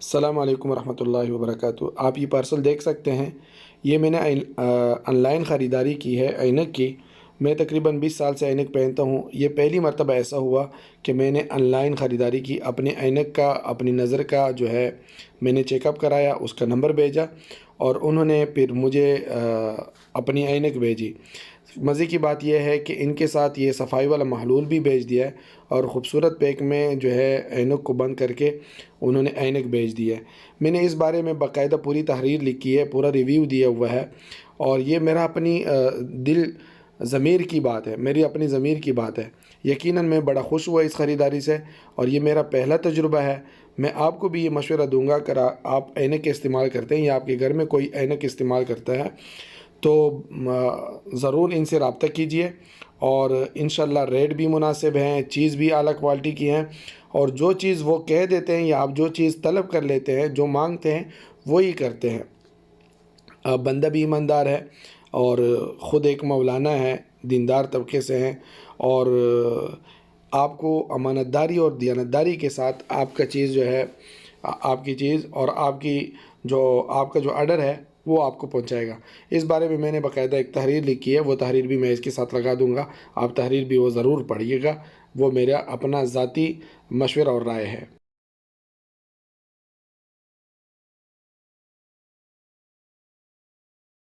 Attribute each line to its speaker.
Speaker 1: السلام علیکم ورحمۃ اللہ وبرکاتہ۔ آپ یہ پارسل دیکھ سکتے ہیں، یہ میں نے آن لائن خریداری کی ہے اینک کی۔ میں تقریباً 20 سال سے اینک پہنتا ہوں۔ یہ پہلی مرتبہ ایسا ہوا کہ میں نے آن لائن خریداری کی، اپنے اینک کا، اپنی نظر کا جو ہے میں نے چیک اپ کرایا، اس کا نمبر بھیجا اور انہوں نے پھر مجھے اپنی اینک بھیجی۔ مزے کی بات یہ ہے کہ ان کے ساتھ یہ صفائی والا محلول بھی بھیج دیا ہے اور خوبصورت پیک میں جو ہے اینک کو بند کر کے انہوں نے اینک بھیج دی ہے۔ میں نے اس بارے میں باقاعدہ پوری تحریر لکھی ہے، پورا ریویو دیا ہوا ہے، اور یہ میرا اپنی دل ضمیر کی بات ہے، میری اپنی ضمیر کی بات ہے۔ یقیناً میں بڑا خوش ہوا اس خریداری سے، اور یہ میرا پہلا تجربہ ہے۔ میں آپ کو بھی یہ مشورہ دوں گا کہ آپ اینک کے استعمال کرتے ہیں یا آپ کے گھر میں کوئی اینک استعمال کرتا ہے تو ضرور ان سے رابطہ کیجئے، اور انشاءاللہ ریٹ بھی مناسب ہیں، چیز بھی اعلیٰ کوالٹی کی ہیں، اور جو چیز وہ کہہ دیتے ہیں یا آپ جو چیز طلب کر لیتے ہیں، جو مانگتے ہیں وہی کرتے ہیں۔ بندہ بھی ایماندار ہے اور خود ایک مولانا ہے، دیندار طبقے سے ہیں، اور آپ کو امانت داری اور دیانت داری کے ساتھ آپ کا چیز جو ہے، آپ کی چیز اور آپ کا جو آرڈر ہے وہ آپ کو پہنچائے گا۔ اس بارے میں نے باقاعدہ ایک تحریر لکھی ہے، وہ تحریر بھی میں اس کے ساتھ لگا دوں گا، آپ تحریر بھی وہ ضرور پڑھیے گا، وہ میرا اپنا ذاتی مشورہ اور رائے ہے۔